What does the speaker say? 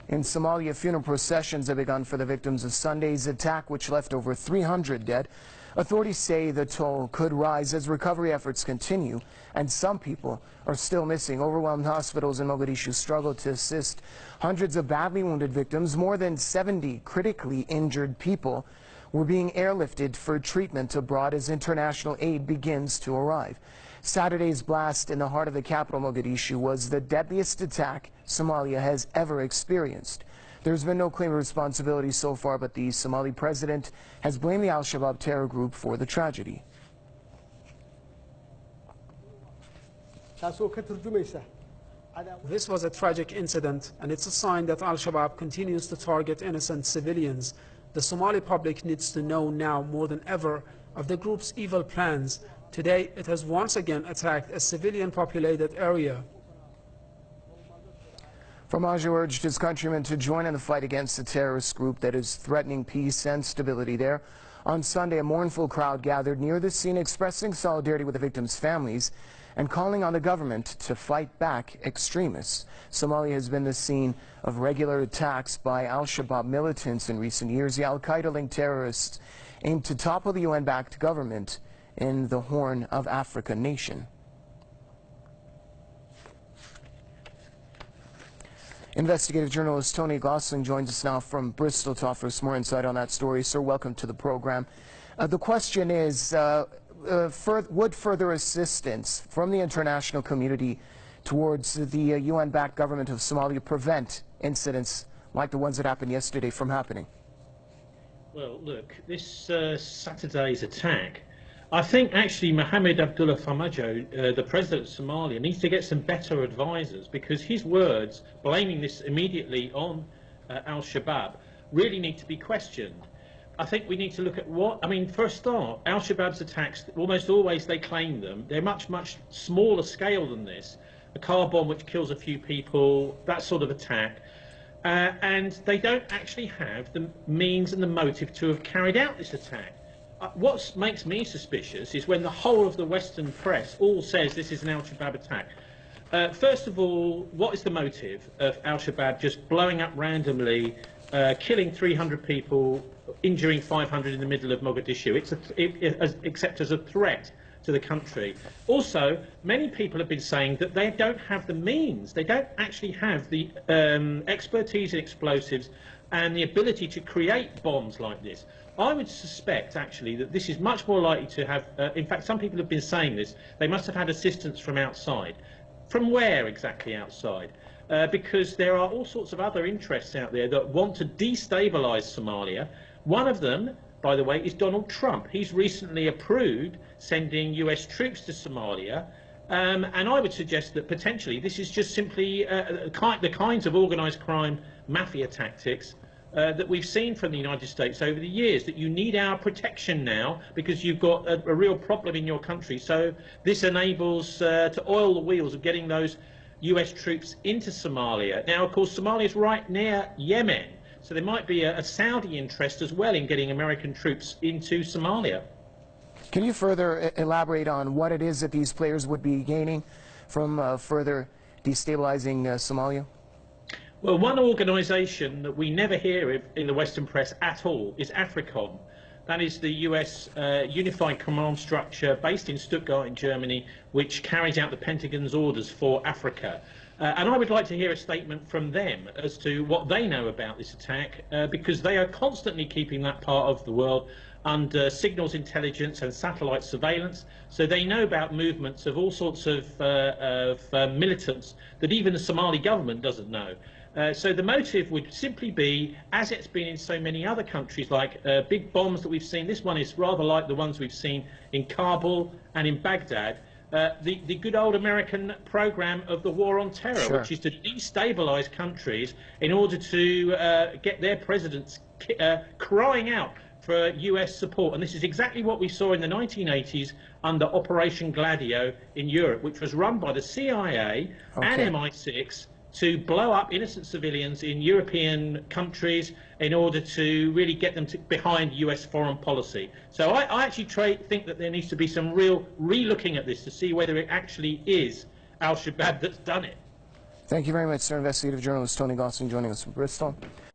In Somalia, funeral processions have begun for the victims of Sunday's attack, which left over 300 dead. Authorities say the toll could rise as recovery efforts continue, and some people are still missing. Overwhelmed hospitals in Mogadishu struggle to assist hundreds of badly wounded victims. More than 70 critically injured people were being airlifted for treatment abroad as international aid begins to arrive. Saturday's blast in the heart of the capital, Mogadishu, was the deadliest attack Somalia has ever experienced. There's been no claim of responsibility so far, but the Somali president has blamed the Al-Shabaab terror group for the tragedy. This was a tragic incident, and it's a sign that Al-Shabaab continues to target innocent civilians. The Somali public needs to know now more than ever of the group's evil plans. Today, it has once again attacked a civilian-populated area. Farmajo urged his countrymen to join in the fight against the terrorist group that is threatening peace and stability there. On Sunday, a mournful crowd gathered near the scene expressing solidarity with the victims' families and calling on the government to fight back extremists. Somalia has been the scene of regular attacks by Al-Shabaab militants in recent years. The Al-Qaeda-linked terrorists aimed to topple the UN-backed government in the Horn of Africa nation. Investigative journalist Tony Gosling joins us now from Bristol to offer us more insight on that story. Sir, welcome to the program. The question is, would further assistance from the international community towards the UN-backed government of Somalia prevent incidents like the ones that happened yesterday from happening? Well, look, this Saturday's attack, I think actually Mohamed Abdullah Farmajo, the president of Somalia, needs to get some better advisors, because his words blaming this immediately on Al-Shabaab really need to be questioned. I think we need to look at for a start, Al-Shabaab's attacks, almost always they claim them. They're much, much smaller scale than this. A car bomb which kills a few people, that sort of attack. And they don't actually have the means and the motive to have carried out this attack. What makes me suspicious is when the whole of the Western press all says this is an Al-Shabaab attack. First of all, what is the motive of Al-Shabaab just blowing up randomly, killing 300 people, injuring 500 in the middle of Mogadishu? Except as a threat to the country. Also, many people have been saying that they don't have the means. They don't actually have the expertise in explosives and the ability to create bombs like this. I would suspect, actually, that this is much more likely to have, in fact, some people have been saying this, they must have had assistance from outside. From where exactly outside? Because there are all sorts of other interests out there that want to destabilise Somalia. One of them, by the way, is Donald Trump. He's recently approved sending US troops to Somalia. And I would suggest that potentially this is just simply the kinds of organised crime mafia tactics that we've seen from the United States over the years, that you need our protection now because you've got a real problem in your country. So this enables to oil the wheels of getting those US troops into Somalia. Now, of course, Somalia is right near Yemen, so there might be a Saudi interest as well in getting American troops into Somalia. Can you further elaborate on what it is that these players would be gaining from further destabilizing Somalia? Well, one organisation that we never hear of in the Western press at all is AFRICOM. That is the US unified command structure based in Stuttgart in Germany, which carries out the Pentagon's orders for Africa. And I would like to hear a statement from them as to what they know about this attack, because they are constantly keeping that part of the world under signals intelligence and satellite surveillance, so they know about movements of all sorts of militants that even the Somali government doesn't know. So the motive would simply be, as it's been in so many other countries, like big bombs that we've seen. This one is rather like the ones we've seen in Kabul and in Baghdad. The good old American program of the war on terror, Sure, which is to destabilize countries in order to get their presidents crying out for US support. And this is exactly what we saw in the 1980s under Operation Gladio in Europe, which was run by the CIA and MI6 to blow up innocent civilians in European countries in order to really get them behind US foreign policy. So I actually think that there needs to be some real re-looking at this to see whether it actually is Al-Shabaab that's done it. Thank you very much, sir. Investigative journalist Tony Gosling joining us from Bristol.